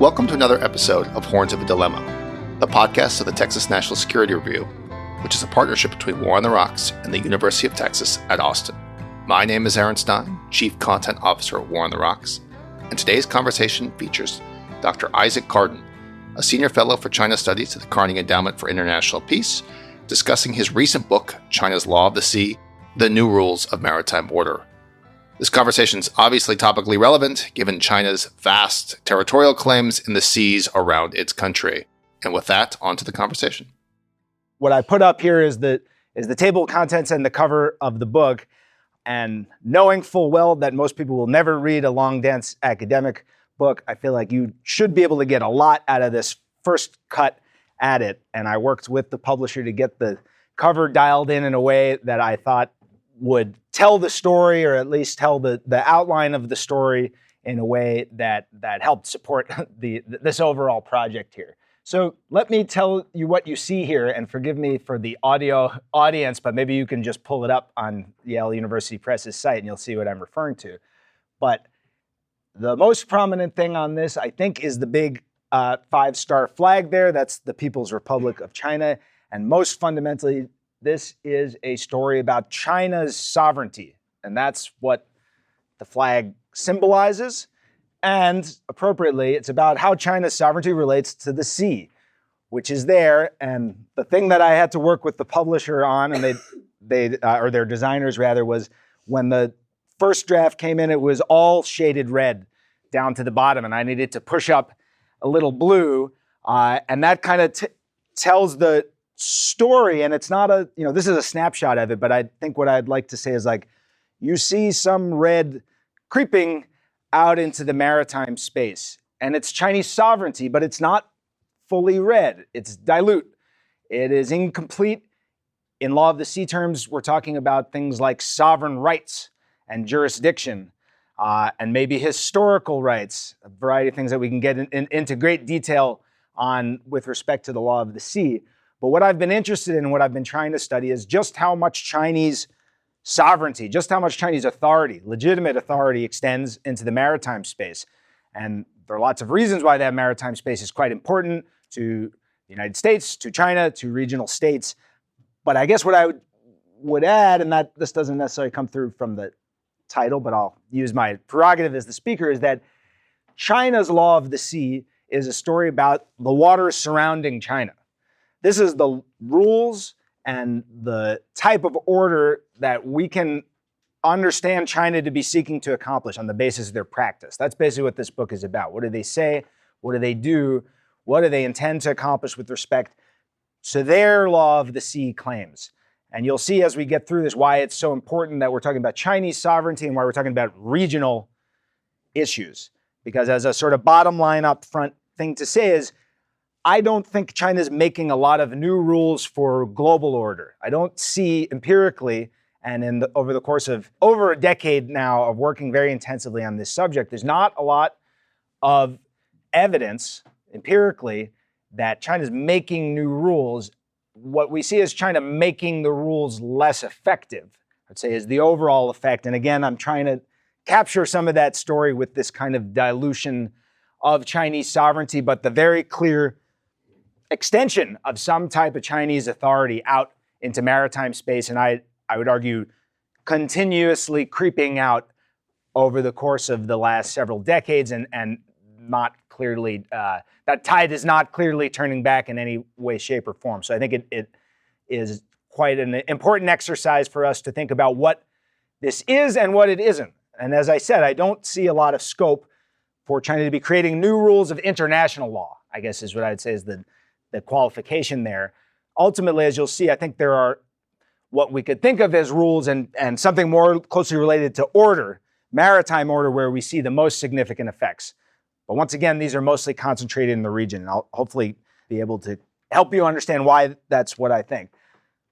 Welcome to another episode of Horns of a Dilemma, the podcast of the Texas National Security Review, which is a partnership between War on the Rocks and the University of Texas at Austin. My name is Aaron Stein, Chief Content Officer at War on the Rocks, and today's conversation features Dr. Isaac Kardon, a Senior Fellow for China Studies at the Carnegie Endowment for International Peace, discussing his recent book, China's Law of the Sea, The New Rules of Maritime Order. This conversation is obviously topically relevant, given China's vast territorial claims in the seas around its country. And with that, on to the conversation. What I put up here is the table of contents and the cover of the book. And knowing full well that most people will never read a long, dense academic book, I feel like you should be able to get a lot out of this first cut at it. And I worked with the publisher to get the cover dialed in a way that I thought would tell the story, or at least tell the outline of the story in a way that helped support this overall project here. So let me tell you what you see here, and forgive me for the audio audience, but maybe you can just pull it up on Yale University Press's site and you'll see what I'm referring to. But the most prominent thing on this, I think, is the big 5-star flag there. That's the People's Republic of China. And most fundamentally, this is a story about China's sovereignty, and that's what the flag symbolizes. And appropriately, it's about how China's sovereignty relates to the sea, which is there. And the thing that I had to work with the publisher on, and or their designers rather, was when the first draft came in, it was all shaded red down to the bottom, and I needed to push up a little blue, and that kind of tells the story. And it's not this is a snapshot of it, but I think what I'd like to say is, like, you see some red creeping out into the maritime space, and it's Chinese sovereignty, but it's not fully red. It's dilute. It is incomplete. In Law of the Sea terms, we're talking about things like sovereign rights and jurisdiction, and maybe historical rights, a variety of things that we can get into great detail on with respect to the Law of the Sea. But what I've been interested in, what I've been trying to study, is just how much Chinese sovereignty, just how much Chinese authority, legitimate authority, extends into the maritime space. And there are lots of reasons why that maritime space is quite important to the United States, to China, to regional states. But I guess what I would add, and that this doesn't necessarily come through from the title, but I'll use my prerogative as the speaker, is that China's Law of the Sea is a story about the waters surrounding China. This is the rules and the type of order that we can understand China to be seeking to accomplish on the basis of their practice. That's basically what this book is about. What do they say? What do they do? What do they intend to accomplish with respect to their Law of the Sea claims? And you'll see as we get through this why it's so important that we're talking about Chinese sovereignty and why we're talking about regional issues. Because as a sort of bottom line up front thing to say is, I don't think China's making a lot of new rules for global order. I don't see empirically, and over the course of over a decade now of working very intensively on this subject, there's not a lot of evidence empirically that China's making new rules. What we see is China making the rules less effective, I'd say, is the overall effect. And again, I'm trying to capture some of that story with this kind of dilution of Chinese sovereignty, but the very clear extension of some type of Chinese authority out into maritime space, and I would argue continuously creeping out over the course of the last several decades, and not clearly, that tide is not clearly turning back in any way, shape, or form. So I think it is quite an important exercise for us to think about what this is and what it isn't. And as I said, I don't see a lot of scope for China to be creating new rules of international law, I guess is what I'd say is the qualification there. Ultimately, as you'll see, I think there are what we could think of as rules and something more closely related to order, maritime order, where we see the most significant effects. But once again, these are mostly concentrated in the region. And I'll hopefully be able to help you understand why that's what I think.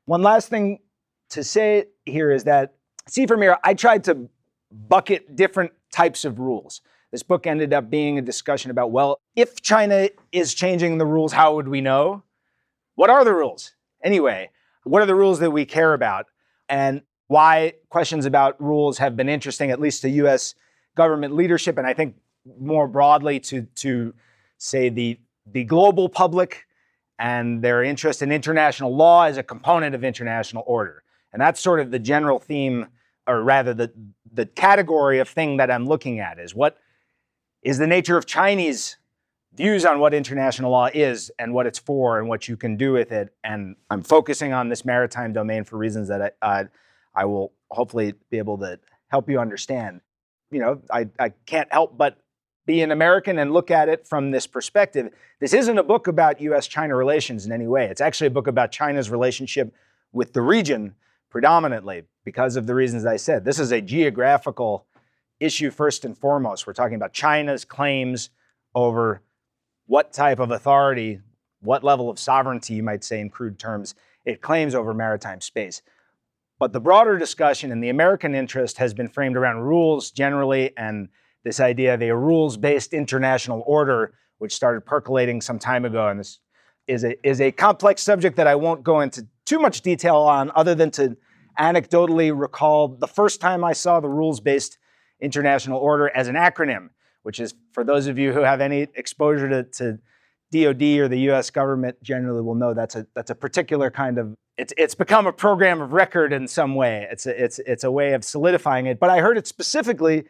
One last thing to say here is that, see, from here, I tried to bucket different types of rules. This book ended up being a discussion about, well, if China is changing the rules, how would we know? What are the rules? Anyway, what are the rules that we care about? And why questions about rules have been interesting, at least to U.S. government leadership, and I think more broadly to say, the global public and their interest in international law as a component of international order. And that's sort of the general theme, or rather the category of thing that I'm looking at, is what is the nature of Chinese views on what international law is and what it's for and what you can do with it. And I'm focusing on this maritime domain for reasons that I will hopefully be able to help you understand. I can't help but be an American and look at it from this perspective. This isn't a book about U.S.-China relations in any way. It's actually a book about China's relationship with the region predominantly because of the reasons I said. This is a geographical issue first and foremost. We're talking about China's claims over what type of authority, what level of sovereignty, you might say in crude terms, it claims over maritime space. But the broader discussion and the American interest has been framed around rules generally, and this idea of a rules-based international order, which started percolating some time ago. And this is a complex subject that I won't go into too much detail on, other than to anecdotally recall the first time I saw the rules-based international order as an acronym, which is, for those of you who have any exposure to DoD or the U.S. government, generally will know that's a particular kind of, it's become a program of record in some way. It's a way of solidifying it. But I heard it specifically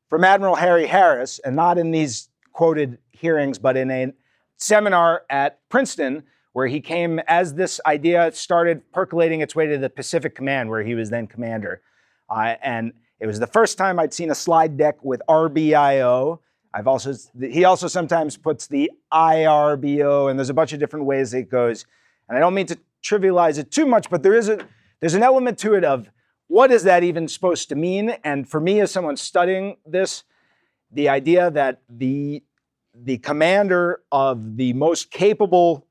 from Admiral Harry Harris, and not in these quoted hearings, but in a seminar at Princeton, where he came as this idea started percolating its way to the Pacific Command, where he was then commander. And it was the first time I'd seen a slide deck with RBIO. He also sometimes puts the IRBO, and there's a bunch of different ways it goes. And I don't mean to trivialize it too much, but there's an element to it of, what is that even supposed to mean? And for me, as someone studying this, the idea that the commander of the most capable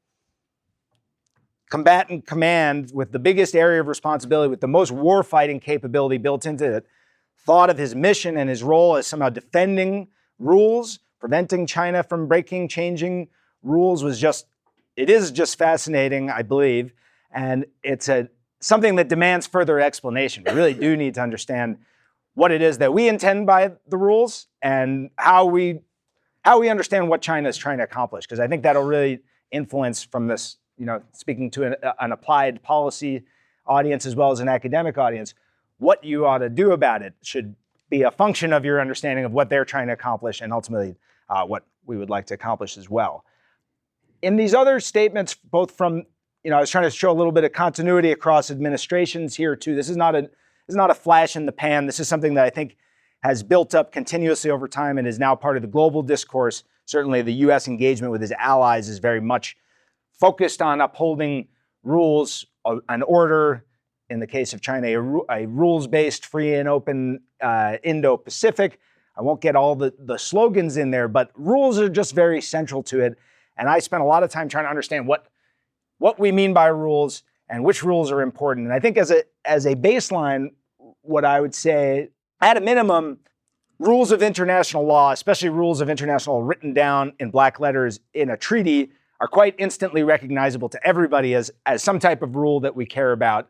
combatant command with the biggest area of responsibility, with the most warfighting capability built into it, thought of his mission and his role as somehow defending rules, preventing China from breaking, changing rules, it is just fascinating, I believe. And it's something that demands further explanation. We really do need to understand what it is that we intend by the rules and how we understand what China is trying to accomplish. Because I think that'll really influence from this, speaking to an applied policy audience as well as an academic audience, what you ought to do about it should be a function of your understanding of what they're trying to accomplish and ultimately what we would like to accomplish as well. In these other statements, both from, I was trying to show a little bit of continuity across administrations here too. This is not a flash in the pan. This is something that I think has built up continuously over time and is now part of the global discourse. Certainly the U.S. engagement with its allies is very much focused on upholding rules, an order, in the case of China, a rules-based, free and open Indo-Pacific. I won't get all the slogans in there, but rules are just very central to it. And I spent a lot of time trying to understand what we mean by rules and which rules are important. And I think as a baseline, what I would say, at a minimum, rules of international law, especially rules of international law written down in black letters in a treaty, are quite instantly recognizable to everybody as some type of rule that we care about.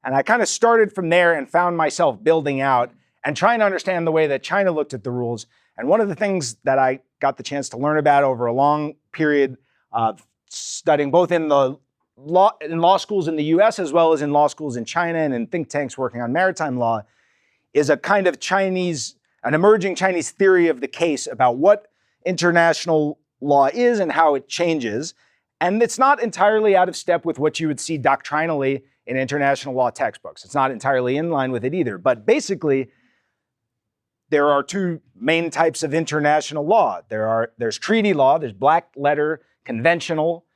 And I kind of started from there and found myself building out and trying to understand the way that China looked at the rules. And one of the things that I got the chance to learn about over a long period of studying both in law schools in the US as well as in law schools in China and in think tanks working on maritime law is a kind of an emerging Chinese theory of the case about what international law is and how it changes. And it's not entirely out of step with what you would see doctrinally in international law textbooks. It's not entirely in line with it either. But basically, there are two main types of international law. There's treaty law, there's black letter, conventional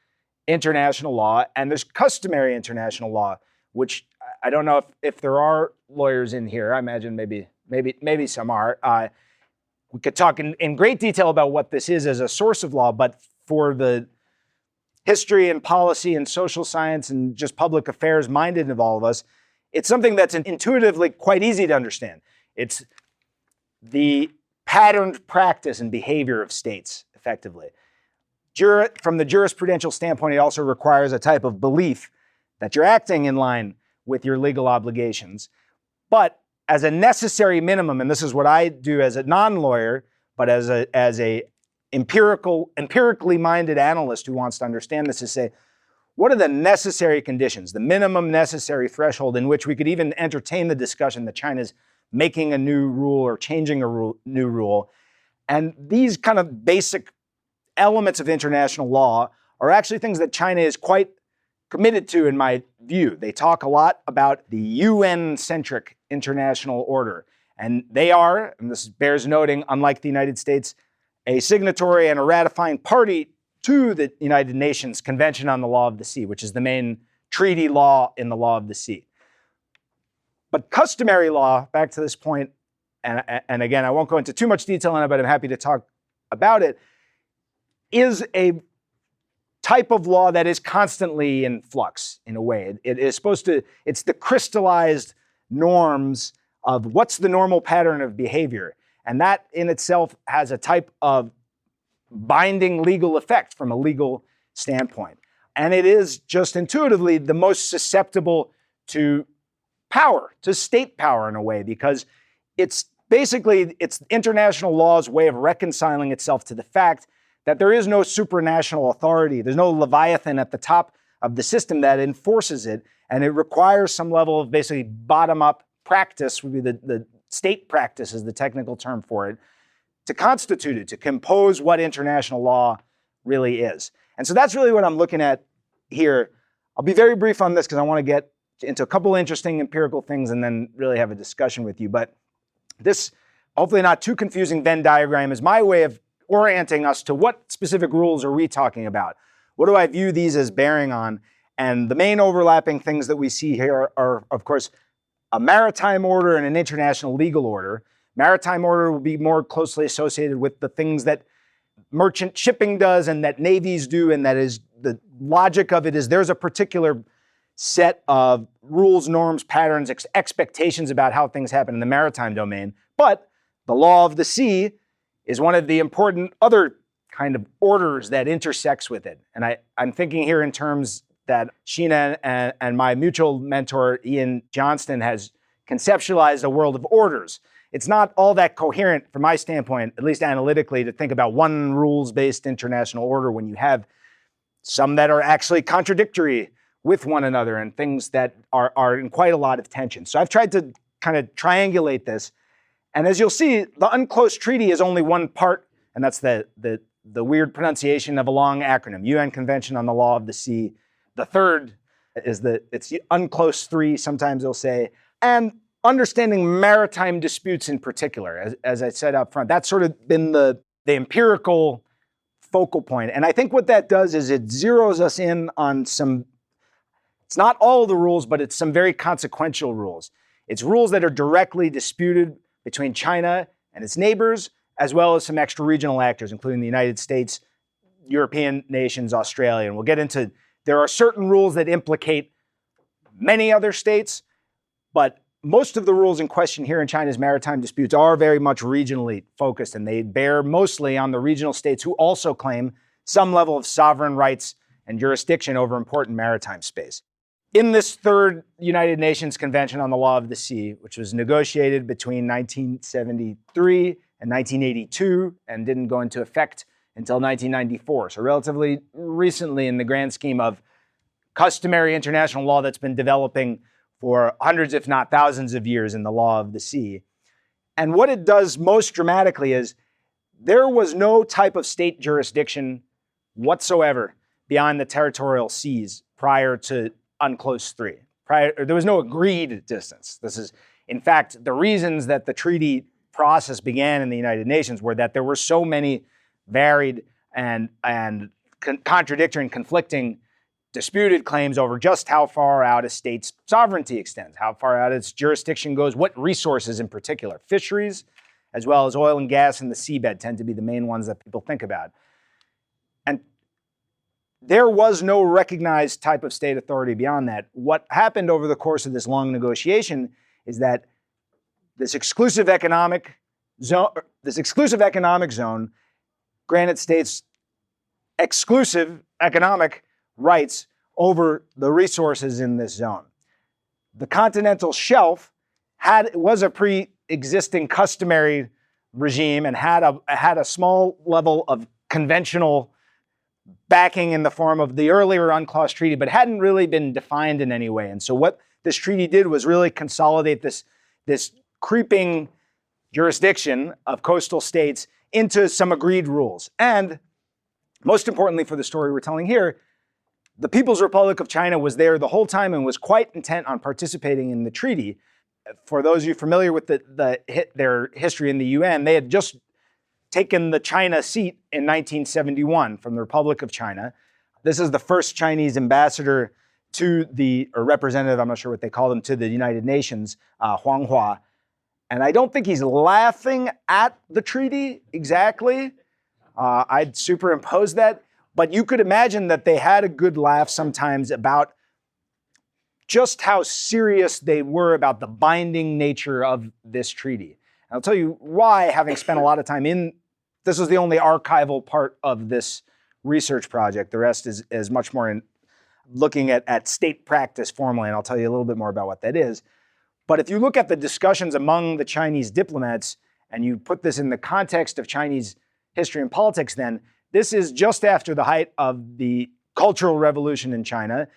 international law, and there's customary international law, which I don't know if there are lawyers in here. I imagine maybe some are. We could talk in great detail about what this is as a source of law, but for the history and policy and social science and just public affairs minded of all of us, it's something that's intuitively quite easy to understand. It's the patterned practice and behavior of states, effectively. From the jurisprudential standpoint, it also requires a type of belief that you're acting in line with your legal obligations. But as a necessary minimum, and this is what I do as a non-lawyer, but as a empirically minded analyst who wants to understand this is say, what are the necessary conditions, the minimum necessary threshold in which we could even entertain the discussion that China's making a new rule or changing a new rule? And these kind of basic elements of international law are actually things that China is quite committed to, in my view. They talk a lot about the UN-centric international order. And they are, and this bears noting, unlike the United States, a signatory and a ratifying party to the United Nations Convention on the Law of the Sea, which is the main treaty law in the law of the sea. But customary law, back to this point, and again, I won't go into too much detail on it, but I'm happy to talk about it, is a type of law that is constantly in flux in a way. It is supposed to, it's the crystallized norms of what's the normal pattern of behavior. And that in itself has a type of binding legal effect from a legal standpoint. And it is just intuitively the most susceptible to power, to state power in a way, because it's basically, it's international law's way of reconciling itself to the fact that there is no supranational authority. There's no Leviathan at the top of the system that enforces it. And it requires some level of basically bottom-up practice, would be the state practice is the technical term for it, to constitute it, to compose what international law really is. And so that's really what I'm looking at here. I'll be very brief on this because I want to get into a couple interesting empirical things and then really have a discussion with you. But this, hopefully not too confusing Venn diagram, is my way of orienting us to what specific rules are we talking about? What do I view these as bearing on? And the main overlapping things that we see here are, of course, a maritime order and an international legal order. Maritime order will be more closely associated with the things that merchant shipping does and that navies do, and that is the logic of it is there's a particular set of rules, norms, patterns, expectations about how things happen in the maritime domain. But the law of the sea is one of the important other kind of orders that intersects with it. And I'm thinking here in terms that Sheena and my mutual mentor, Ian Johnston, has conceptualized a world of orders. It's not all that coherent from my standpoint, at least analytically, to think about one rules-based international order when you have some that are actually contradictory with one another and things that are in quite a lot of tension. So I've tried to kind of triangulate this. And as you'll see, the UNCLOS Treaty is only one part, and that's the weird pronunciation of a long acronym, UN Convention on the Law of the Sea. The third is it's UNCLOS 3, sometimes they'll say, and understanding maritime disputes in particular, as I said up front. That's sort of been the empirical focal point. And I think what that does is it zeroes us in on some, it's not all the rules, but it's some very consequential rules. It's rules that are directly disputed between China and its neighbors, as well as some extra-regional actors, including the United States, European nations, Australia. And we'll get into, there are certain rules that implicate many other states, but most of the rules in question here in China's maritime disputes are very much regionally focused, and they bear mostly on the regional states who also claim some level of sovereign rights and jurisdiction over important maritime space. In this third United Nations Convention on the Law of the Sea, which was negotiated between 1973 and 1982 and didn't go into effect until 1994, so relatively recently in the grand scheme of customary international law that's been developing for hundreds, if not thousands of years in the law of the sea. And what it does most dramatically is there was no type of state jurisdiction whatsoever beyond the territorial seas prior to UNCLOS 3. There was no agreed distance. This is, in fact, the reasons that the treaty process began in the United Nations were that there were so many varied and contradictory and conflicting disputed claims over just how far out a state's sovereignty extends, how far out its jurisdiction goes, what resources in particular. Fisheries, as well as oil and gas and the seabed, tend to be the main ones that people think about. And there was no recognized type of state authority beyond that. What happened over the course of this long negotiation is that this exclusive economic zone granted states exclusive economic rights over the resources in this zone. The continental shelf was a pre-existing customary regime and had a small level of conventional backing in the form of the earlier UNCLOS treaty, but hadn't really been defined in any way. And so what this treaty did was really consolidate this creeping jurisdiction of coastal states into some agreed rules. And most importantly for the story we're telling here, the People's Republic of China was there the whole time and was quite intent on participating in the treaty. For those of you familiar with their history in the UN, they had just taken the China seat in 1971 from the Republic of China. This is the first Chinese ambassador or representative, I'm not sure what they call them, to the United Nations, Huang Hua. And I don't think he's laughing at the treaty exactly. I'd superimpose that. But you could imagine that they had a good laugh sometimes about just how serious they were about the binding nature of this treaty. And I'll tell you why, having spent a lot of time this was the only archival part of this research project. The rest is much more in looking at state practice formally, and I'll tell you a little bit more about what that is. But if you look at the discussions among the Chinese diplomats, and you put this in the context of Chinese history and politics then, this is just after the height of the Cultural Revolution in China.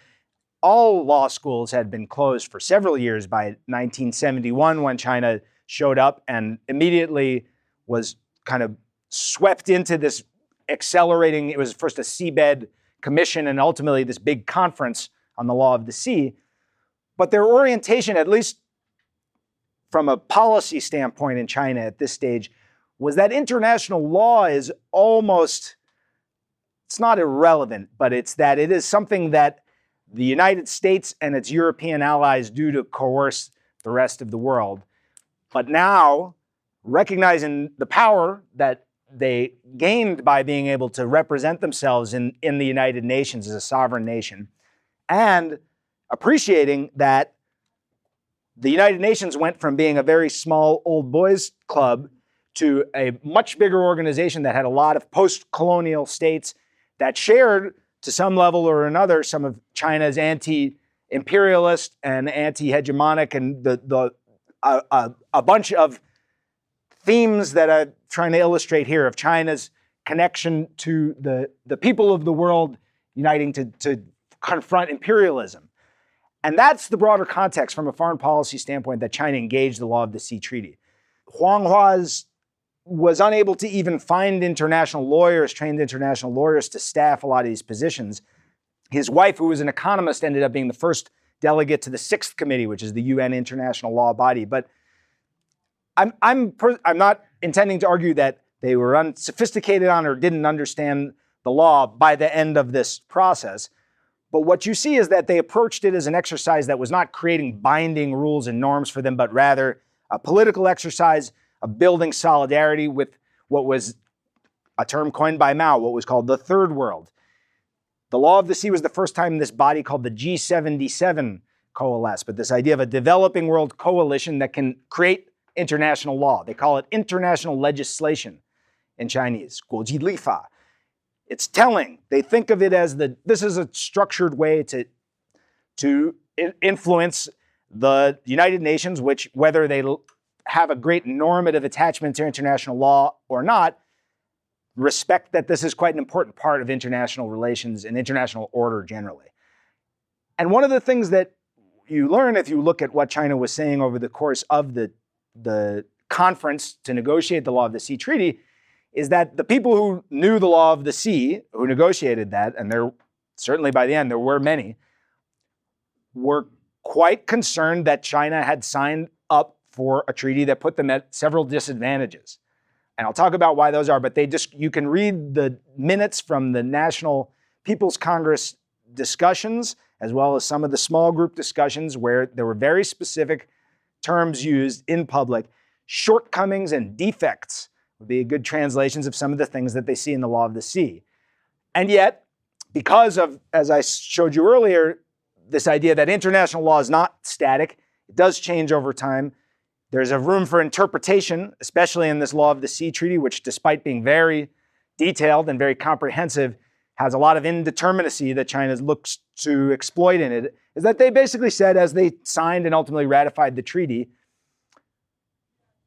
All law schools had been closed for several years by 1971 when China showed up and immediately was kind of swept into this accelerating, it was first a seabed commission and ultimately this big conference on the law of the sea. But their orientation, at least from a policy standpoint in China at this stage, was that international law is almost, it's not irrelevant, but it's that it is something that the United States and its European allies do to coerce the rest of the world. But now, recognizing the power that they gained by being able to represent themselves in the United Nations as a sovereign nation, and appreciating that the United Nations went from being a very small old boys club to a much bigger organization that had a lot of post-colonial states that shared, to some level or another, some of China's anti-imperialist and anti-hegemonic and a bunch of themes that I'm trying to illustrate here of China's connection to the people of the world uniting to confront imperialism. And that's the broader context from a foreign policy standpoint that China engaged the Law of the Sea Treaty. Huang Hua was unable to even find international lawyers, trained international lawyers, to staff a lot of these positions. His wife, who was an economist, ended up being the first delegate to the Sixth Committee, which is the UN international law body. But I'm not intending to argue that they were unsophisticated on or didn't understand the law by the end of this process. But what you see is that they approached it as an exercise that was not creating binding rules and norms for them, but rather a political exercise of building solidarity with what was a term coined by Mao, what was called the Third World. The Law of the Sea was the first time this body called the G77 coalesced, but this idea of a developing world coalition that can create international law. They call it international legislation in Chinese, 国际立法. It's telling. They think of it as this is a structured way to influence the United Nations, which, whether they have a great normative attachment to international law or not, respect that this is quite an important part of international relations and international order generally. And one of the things that you learn if you look at what China was saying over the course of the conference to negotiate the Law of the Sea Treaty is that the people who knew the Law of the Sea, who negotiated that, and there certainly by the end there were many, were quite concerned that China had signed up for a treaty that put them at several disadvantages. And I'll talk about why those are, but you can read the minutes from the National People's Congress discussions, as well as some of the small group discussions where there were very specific terms used in public. Shortcomings and defects would be good translations of some of the things that they see in the Law of the Sea. And yet, because of, as I showed you earlier, this idea that international law is not static, it does change over time. There's a room for interpretation, especially in this Law of the Sea Treaty, which, despite being very detailed and very comprehensive, has a lot of indeterminacy that China looks to exploit in it, is that they basically said, as they signed and ultimately ratified the treaty,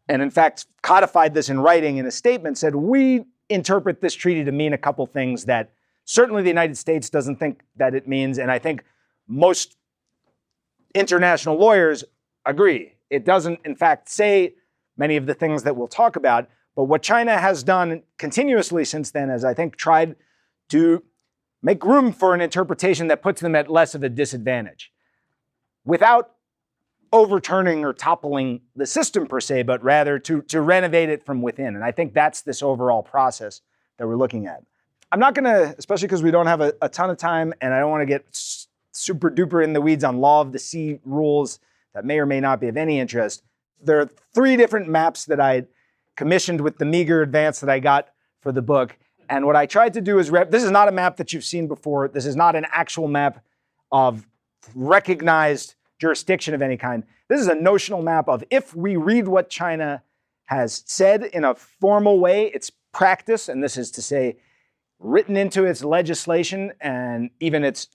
and in fact codified this in writing in a statement, said, we interpret this treaty to mean a couple things that certainly the United States doesn't think that it means, and I think most international lawyers agree. It doesn't, in fact, say many of the things that we'll talk about, but what China has done continuously since then is, I think, tried to make room for an interpretation that puts them at less of a disadvantage without overturning or toppling the system per se, but rather to renovate it from within. And I think that's this overall process that we're looking at. I'm not going to, especially because we don't have a ton of time, and I don't want to get super duper in the weeds on law of the sea rules that may or may not be of any interest. There are 3 different maps that I commissioned with the meager advance that I got for the book. And what I tried to do is, this is not a map that you've seen before. This is not an actual map of recognized jurisdiction of any kind. This is a notional map of, if we read what China has said in a formal way, its practice, and this is to say, written into its legislation and even its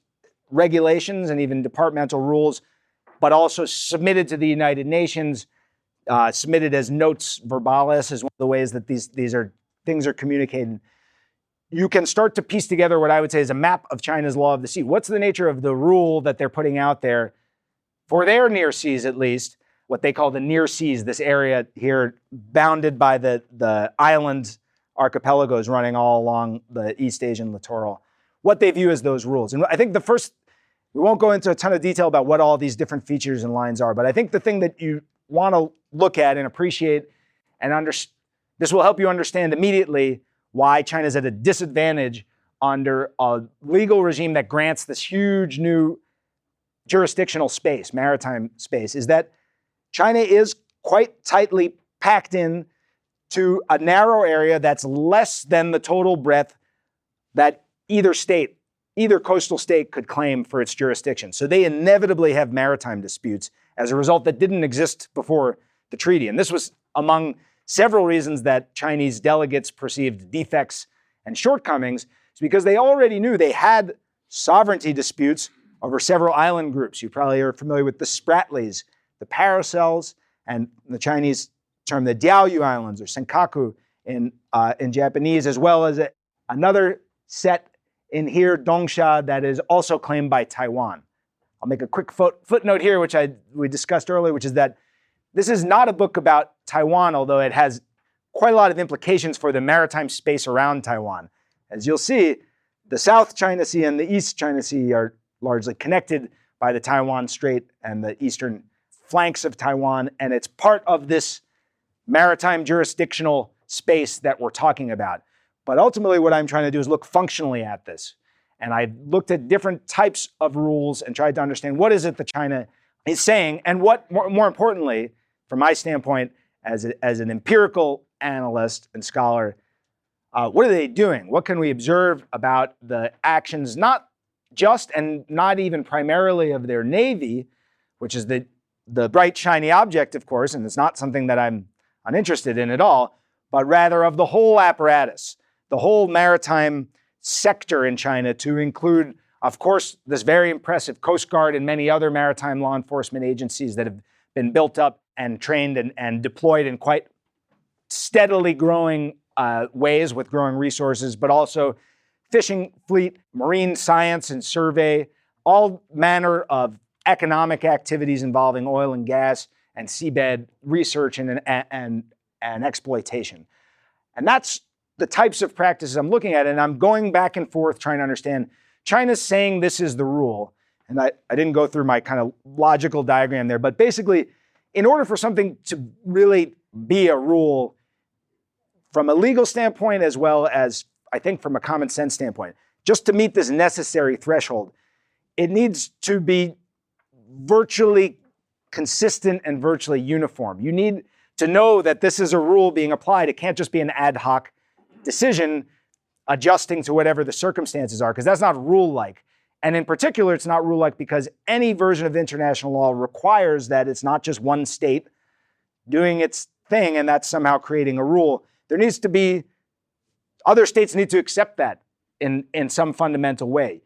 regulations and even departmental rules, but also submitted to the United Nations, submitted as notes verbalis is one of the ways that these things are communicated. You can start to piece together what I would say is a map of China's law of the sea. What's the nature of the rule that they're putting out there for their near seas, at least, what they call the near seas, this area here bounded by the island archipelagos running all along the East Asian littoral, what they view as those rules. And I think we won't go into a ton of detail about what all these different features and lines are, but I think the thing that you want to look at and appreciate and this will help you understand immediately why China's at a disadvantage under a legal regime that grants this huge new jurisdictional space, maritime space, is that China is quite tightly packed in to a narrow area that's less than the total breadth that either coastal state could claim for its jurisdiction. So they inevitably have maritime disputes as a result that didn't exist before the treaty. And this was among several reasons that Chinese delegates perceived defects and shortcomings, is because they already knew they had sovereignty disputes over several island groups. You probably are familiar with the Spratlys, the Paracels, and the Chinese term the Diaoyu Islands, or Senkaku in Japanese, as well as another set in here, Dongsha, that is also claimed by Taiwan. I'll make a quick footnote here, which we discussed earlier, which is that this is not a book about Taiwan, although it has quite a lot of implications for the maritime space around Taiwan. As you'll see, the South China Sea and the East China Sea are largely connected by the Taiwan Strait and the eastern flanks of Taiwan, and it's part of this maritime jurisdictional space that we're talking about. But ultimately, what I'm trying to do is look functionally at this. And I looked at different types of rules and tried to understand what is it that China is saying, and what, more importantly, from my standpoint as an empirical analyst and scholar, what are they doing? What can we observe about the actions, not just and not even primarily of their Navy, which is the bright, shiny object, of course, and it's not something that I'm uninterested in at all, but rather of the whole apparatus, the whole maritime sector in China, to include, of course, this very impressive Coast Guard and many other maritime law enforcement agencies that have been built up and trained and deployed in quite steadily growing ways with growing resources, but also fishing fleet, marine science and survey, all manner of economic activities involving oil and gas and seabed research and exploitation. And that's the types of practices I'm looking at, and I'm going back and forth trying to understand. China's saying this is the rule, and I didn't go through my kind of logical diagram there, but basically, in order for something to really be a rule from a legal standpoint, as well as, I think, from a common sense standpoint, just to meet this necessary threshold, it needs to be virtually consistent and virtually uniform. You need to know that this is a rule being applied. It can't just be an ad hoc decision adjusting to whatever the circumstances are, because that's not rule-like. And in particular, it's not rule-like because any version of international law requires that it's not just one state doing its thing and that's somehow creating a rule. There needs to be, other states need to accept that in some fundamental way.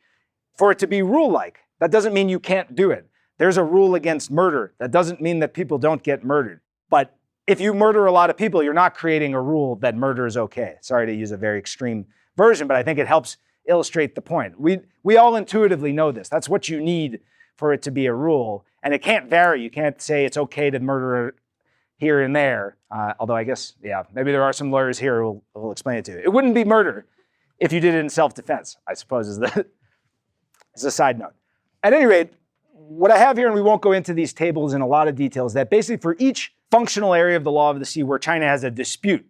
For it to be rule-like, that doesn't mean you can't do it. There's a rule against murder. That doesn't mean that people don't get murdered. But if you murder a lot of people, you're not creating a rule that murder is okay. Sorry to use a very extreme version, but I think it helps illustrate the point. We all intuitively know this. That's what you need for it to be a rule. And it can't vary. You can't say it's okay to murder here and there. Although I guess, yeah, maybe there are some lawyers here who will explain it to you. It wouldn't be murder if you did it in self-defense, I suppose, is a side note. At any rate, what I have here, and we won't go into these tables in a lot of details, that basically for each functional area of the law of the sea where China has a dispute,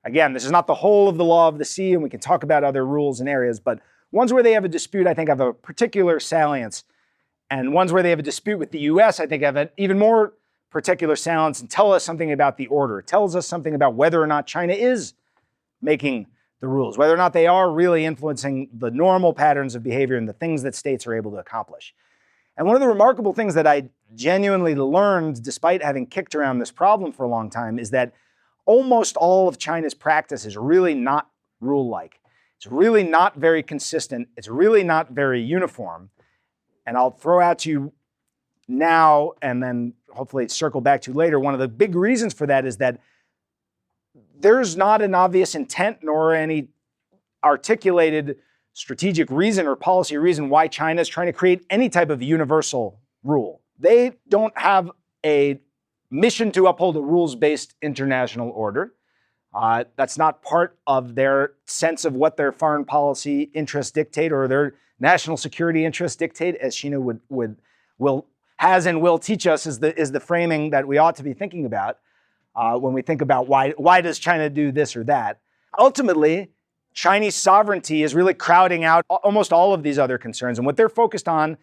again, this is not the whole of the law of the sea, and we can talk about other rules and areas, but ones where they have a dispute, I think, have a particular salience. And ones where they have a dispute with the US, I think, have an even more particular salience and tell us something about the order. It tells us something about whether or not China is making the rules, whether or not they are really influencing the normal patterns of behavior and the things that states are able to accomplish. And one of the remarkable things that I genuinely learned, despite having kicked around this problem for a long time, is that almost all of China's practice is really not rule-like. It's really not very consistent. It's really not very uniform. And I'll throw out to you now, and then hopefully circle back to later, one of the big reasons for that is that there's not an obvious intent nor any articulated strategic reason or policy reason why China is trying to create any type of universal rule. They don't have a mission to uphold a rules-based international order. That's not part of their sense of what their foreign policy interests dictate or their national security interests dictate, as Sheena has and will teach us is the framing that we ought to be thinking about when we think about why does China do this or that. Ultimately, Chinese sovereignty is really crowding out almost all of these other concerns. And what they're focused on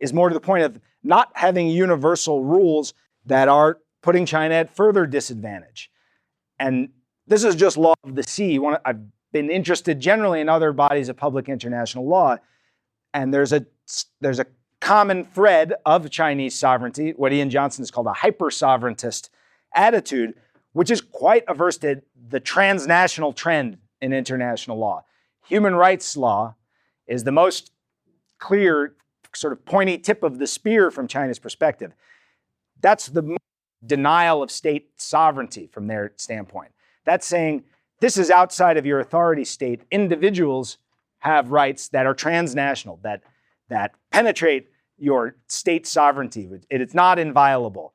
is more to the point of not having universal rules that are putting China at further disadvantage. And this is just law of the sea. I've been interested generally in other bodies of public international law. And there's a common thread of Chinese sovereignty, what Ian Johnson has called a hyper-sovereigntist attitude, which is quite averse to the transnational trend in international law. Human rights law is the most clear, sort of pointy tip of the spear from China's perspective. That's the denial of state sovereignty from their standpoint. That's saying this is outside of your authority state. Individuals have rights that are transnational, that penetrate your state sovereignty. It's not inviolable.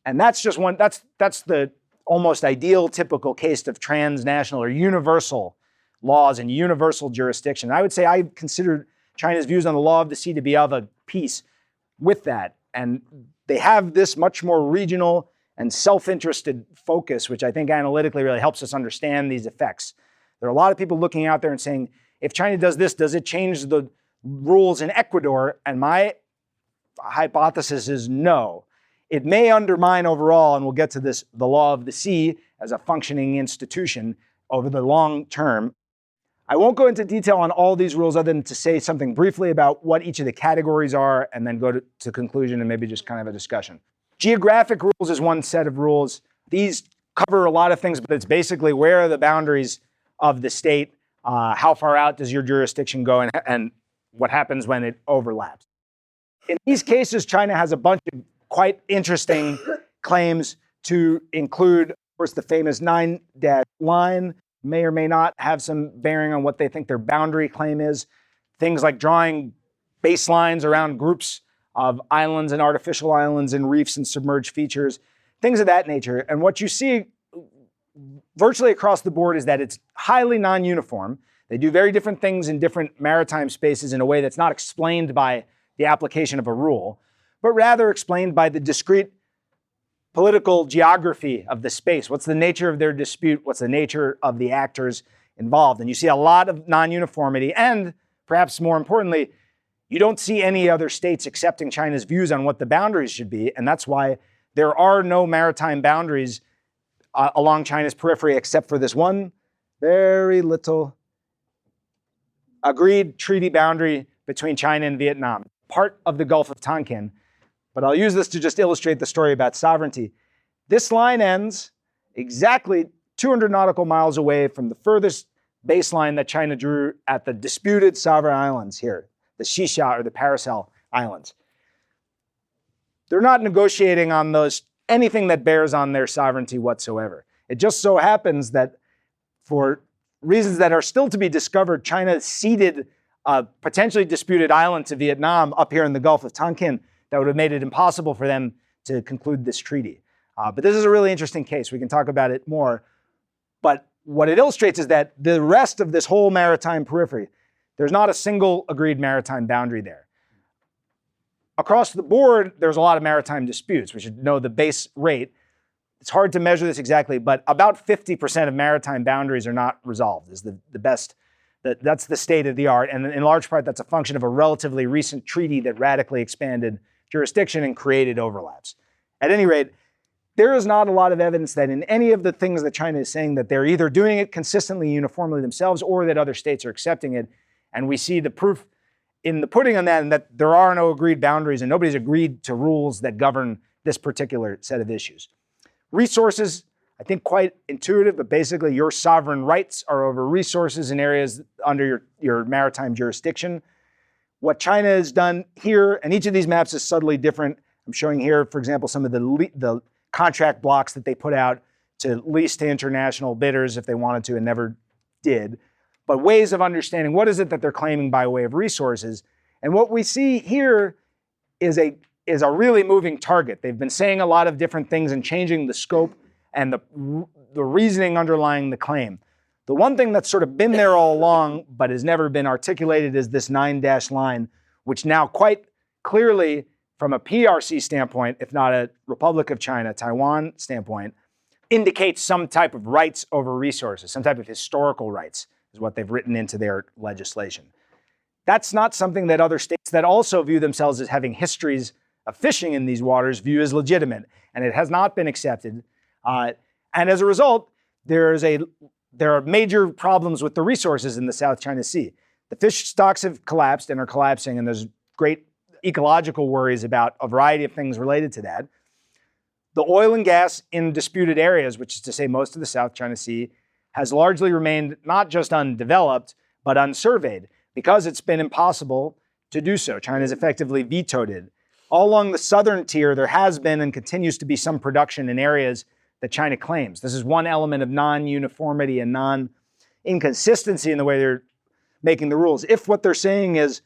And that's just one, that's the almost ideal typical case of transnational or universal laws and universal jurisdiction. I would say I consider China's views on the law of the sea to be of a piece with that. And they have this much more regional and self-interested focus, which I think analytically really helps us understand these effects. There are a lot of people looking out there and saying, if China does this, does it change the rules in Ecuador? And my hypothesis is no. It may undermine overall, and we'll get to this, the law of the sea as a functioning institution over the long term. I won't go into detail on all these rules other than to say something briefly about what each of the categories are and then go to conclusion and maybe just kind of a discussion. Geographic rules is one set of rules. These cover a lot of things, but it's basically where are the boundaries of the state, how far out does your jurisdiction go, and what happens when it overlaps. In these cases, China has a bunch of quite interesting claims to include, of course, the famous 9-dash line may or may not have some bearing on what they think their boundary claim is. Things like drawing baselines around groups of islands and artificial islands and reefs and submerged features, things of that nature. And what you see virtually across the board is that it's highly non-uniform. They do very different things in different maritime spaces in a way that's not explained by the application of a rule, but rather explained by the discrete political geography of the space. What's the nature of their dispute? What's the nature of the actors involved? And you see a lot of non-uniformity, and perhaps more importantly, you don't see any other states accepting China's views on what the boundaries should be, and that's why there are no maritime boundaries along China's periphery except for this one very little agreed treaty boundary between China and Vietnam, part of the Gulf of Tonkin. But I'll use this to just illustrate the story about sovereignty. This line ends exactly 200 nautical miles away from the furthest baseline that China drew at the disputed sovereign islands here, the Shisha or the Paracel Islands. They're not negotiating on those anything that bears on their sovereignty whatsoever. It just so happens that for reasons that are still to be discovered, China ceded a potentially disputed island to Vietnam up here in the Gulf of Tonkin that would have made it impossible for them to conclude this treaty. But this is a really interesting case. We can talk about it more. But what it illustrates is that the rest of this whole maritime periphery, there's not a single agreed maritime boundary there. Across the board, there's a lot of maritime disputes. We should know the base rate. It's hard to measure this exactly, but about 50% of maritime boundaries are not resolved, is the best. That's the state of the art. And in large part, that's a function of a relatively recent treaty that radically expanded jurisdiction and created overlaps. At any rate, there is not a lot of evidence that in any of the things that China is saying that they're either doing it consistently, uniformly themselves, or that other states are accepting it. And we see the proof in the pudding on that, and that there are no agreed boundaries and nobody's agreed to rules that govern this particular set of issues. Resources, I think quite intuitive, but basically your sovereign rights are over resources in areas under your maritime jurisdiction. What China has done here, and each of these maps is subtly different. I'm showing here, for example, some of the contract blocks that they put out to lease to international bidders if they wanted to and never did. But ways of understanding what is it that they're claiming by way of resources. And what we see here is a really moving target. They've been saying a lot of different things and changing the scope and the reasoning underlying the claim. The one thing that's sort of been there all along but has never been articulated is this 9-dash line, which now quite clearly from a PRC standpoint, if not a Republic of China, Taiwan standpoint, indicates some type of rights over resources, some type of historical rights is what they've written into their legislation. That's not something that other states that also view themselves as having histories of fishing in these waters view as legitimate, and it has not been accepted. And as a result, there are major problems with the resources in the South China Sea. The fish stocks have collapsed and are collapsing, and there's great ecological worries about a variety of things related to that. The oil and gas in disputed areas, which is to say most of the South China Sea, has largely remained not just undeveloped, but unsurveyed because it's been impossible to do so. China has effectively vetoed it. All along the southern tier, there has been and continues to be some production in areas that China claims. This is one element of non-uniformity and non-inconsistency in the way they're making the rules. If what they're saying is,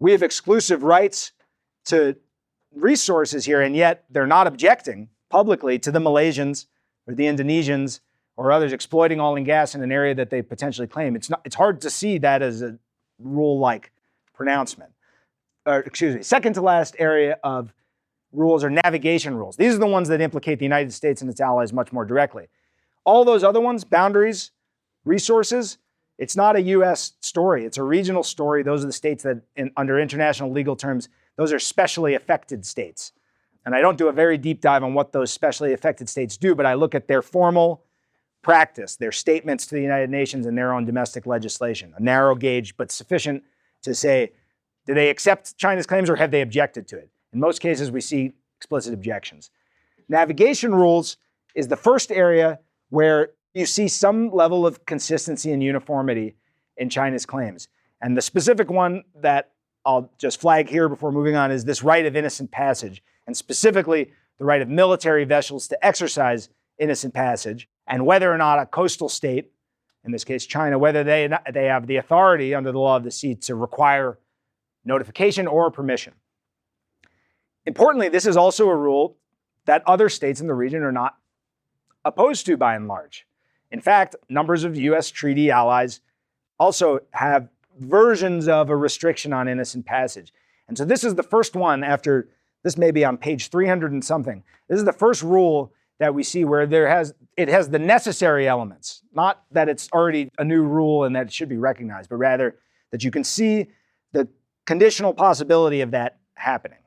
we have exclusive rights to resources here, and yet they're not objecting publicly to the Malaysians or the Indonesians or others exploiting oil and gas in an area that they potentially claim. It's hard to see that as a rule-like pronouncement. Second to last area of rules are navigation rules. These are the ones that implicate the United States and its allies much more directly. All those other ones, boundaries, resources, it's not a U.S. story. It's a regional story. Those are the states that, under international legal terms, those are specially affected states. And I don't do a very deep dive on what those specially affected states do, but I look at their formal practice, their statements to the United Nations and their own domestic legislation, a narrow gauge, but sufficient to say, do they accept China's claims or have they objected to it? In most cases, we see explicit objections. Navigation rules is the first area where you see some level of consistency and uniformity in China's claims. And the specific one that I'll just flag here before moving on is this right of innocent passage, and specifically the right of military vessels to exercise innocent passage, and whether or not a coastal state, in this case China, whether they have the authority under the law of the sea to require notification or permission. Importantly, this is also a rule that other states in the region are not opposed to by and large. In fact, numbers of US treaty allies also have versions of a restriction on innocent passage. And so this is the first one after, this may be on page 300 and something. This is the first rule that we see where it has the necessary elements, not that it's already a new rule and that it should be recognized, but rather that you can see the conditional possibility of that happening.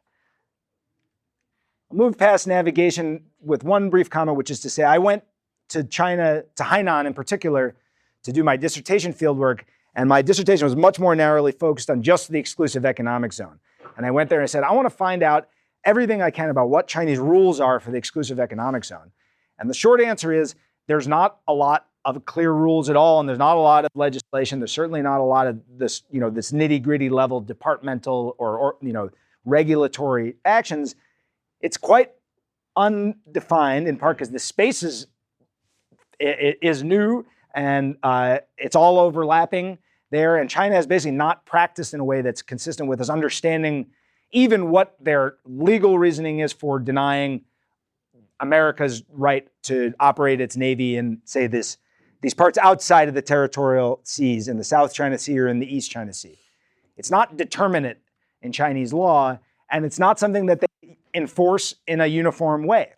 I'll move past navigation with one brief comment, which is to say I went to China, to Hainan in particular, to do my dissertation fieldwork, and my dissertation was much more narrowly focused on just the exclusive economic zone. And I went there and I said, I want to find out everything I can about what Chinese rules are for the exclusive economic zone. And the short answer is there's not a lot of clear rules at all, and there's not a lot of legislation. There's certainly not a lot of this, this nitty-gritty level departmental or regulatory actions. It's quite undefined, in part because the space is new and it's all overlapping there. And China has basically not practiced in a way that's consistent with us understanding even what their legal reasoning is for denying America's right to operate its navy in, say, these parts outside of the territorial seas in the South China Sea or in the East China Sea. It's not determinate in Chinese law, and it's not something that they enforce in a uniform way.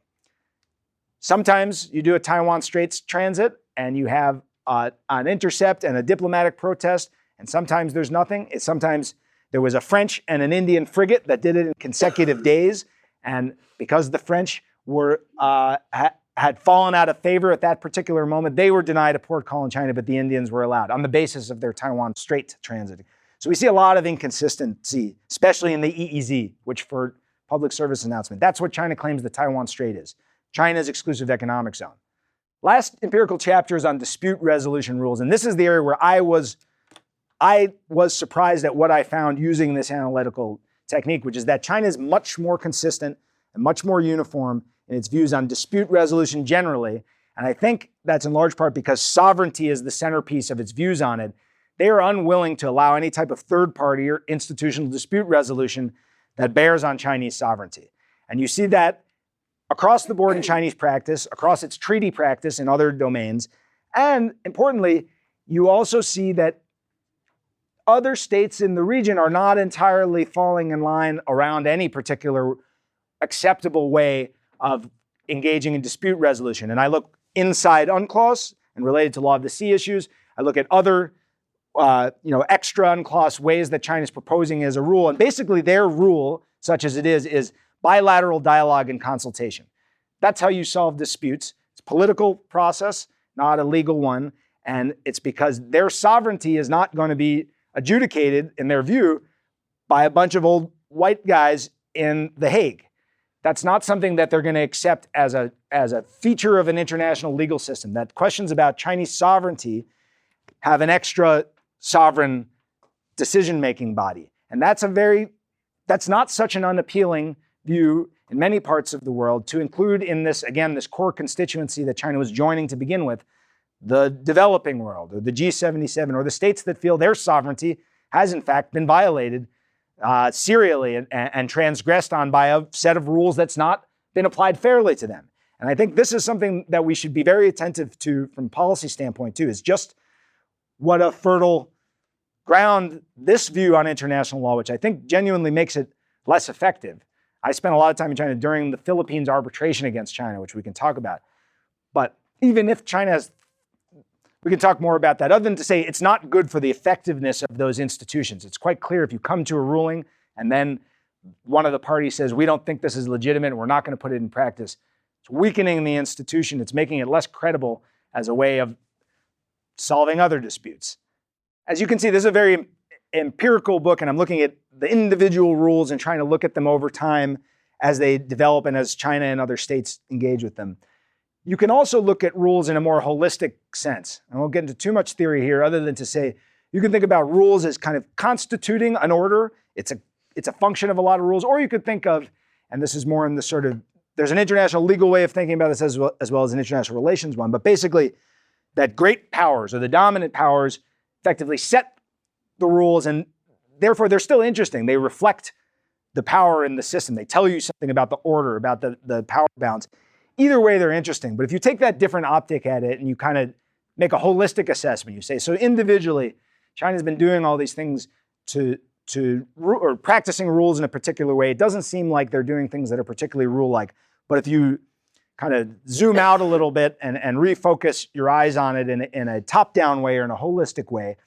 Sometimes you do a Taiwan Straits transit and you have an intercept and a diplomatic protest, and sometimes there's nothing. Sometimes there was a French and an Indian frigate that did it in consecutive days, and because the French were had fallen out of favor at that particular moment, they were denied a port call in China, but the Indians were allowed on the basis of their Taiwan Strait transit. So we see a lot of inconsistency, especially in the EEZ, which for public service announcement, that's what China claims the Taiwan Strait is. China's exclusive economic zone. Last empirical chapter is on dispute resolution rules, and this is the area where I was surprised at what I found using this analytical technique, which is that China is much more consistent and much more uniform in its views on dispute resolution generally. And I think that's in large part because sovereignty is the centerpiece of its views on it. They are unwilling to allow any type of third party or institutional dispute resolution that bears on Chinese sovereignty. And you see that across the board in Chinese practice, across its treaty practice in other domains. And importantly, you also see that other states in the region are not entirely falling in line around any particular acceptable way of engaging in dispute resolution. And I look inside UNCLOS and related to law of the sea issues. I look at other extra UNCLOS ways that China is proposing as a rule. And basically their rule, such as it is bilateral dialogue and consultation. That's how you solve disputes. It's a political process, not a legal one. And it's because their sovereignty is not going to be adjudicated, in their view, by a bunch of old white guys in The Hague. That's not something that they're going to accept as a feature of an international legal system. That questions about Chinese sovereignty have an extra sovereign decision-making body. And that's not such an unappealing view in many parts of the world to include in this, again, this core constituency that China was joining to begin with, the developing world, or the G77, or the states that feel their sovereignty has in fact been violated serially and transgressed on by a set of rules that's not been applied fairly to them. And I think this is something that we should be very attentive to from policy standpoint too, is just what a fertile ground this view on international law, which I think genuinely makes it less effective. I spent a lot of time in China during the Philippines arbitration against China, which we can talk about. But even if China has, we can talk more about that, other than to say it's not good for the effectiveness of those institutions. It's quite clear if you come to a ruling and then one of the parties says, we don't think this is legitimate and we're not going to put it in practice, it's weakening the institution. It's making it less credible as a way of solving other disputes. As you can see, this is a very empirical book, and I'm looking at the individual rules and trying to look at them over time as they develop and as China and other states engage with them. You can also look at rules in a more holistic sense. I won't get into too much theory here other than to say you can think about rules as kind of constituting an order. It's a function of a lot of rules. Or you could think of, and this is more in the sort of, there's an international legal way of thinking about this as well as an international relations one, but basically that great powers or the dominant powers effectively set the rules, and therefore they're still interesting. They reflect the power in the system. They tell you something about the order, about the power balance. Either way, they're interesting. But if you take that different optic at it and you kind of make a holistic assessment, you say, so individually, China's been doing all these things or practicing rules in a particular way. It doesn't seem like they're doing things that are particularly rule-like. But if you kind of zoom out a little bit and refocus your eyes on it in a top-down way or in a holistic way,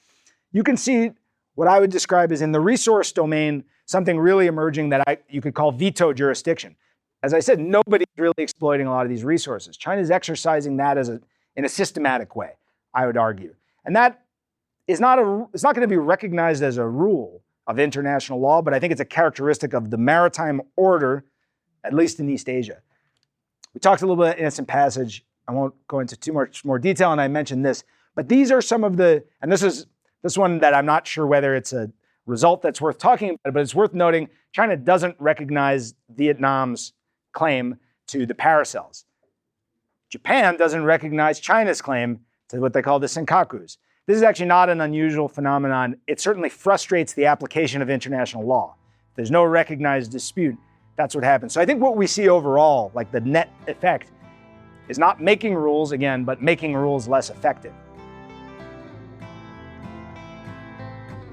you can see what I would describe as in the resource domain, something really emerging that you could call veto jurisdiction. As I said, nobody's really exploiting a lot of these resources. China's exercising that in a systematic way, I would argue. And that is it's not going to be recognized as a rule of international law, but I think it's a characteristic of the maritime order, at least in East Asia. We talked a little bit in Innocent Passage. I won't go into too much more detail, and I mentioned this, but these are some of and this one that I'm not sure whether it's a result that's worth talking about, but it's worth noting China doesn't recognize Vietnam's claim to the paracels. Japan doesn't recognize China's claim to what they call the senkakus. This is actually not an unusual phenomenon. It certainly frustrates the application of international law. If there's no recognized dispute, that's what happens. So I think what we see overall, like the net effect, is not making rules again, but making rules less effective.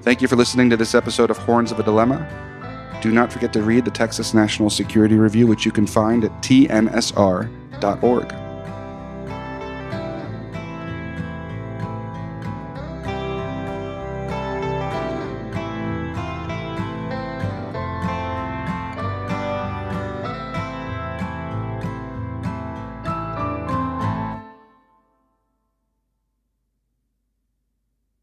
Thank you for listening to this episode of Horns of a Dilemma. Do not forget to read the Texas National Security Review, which you can find at tnsr.org.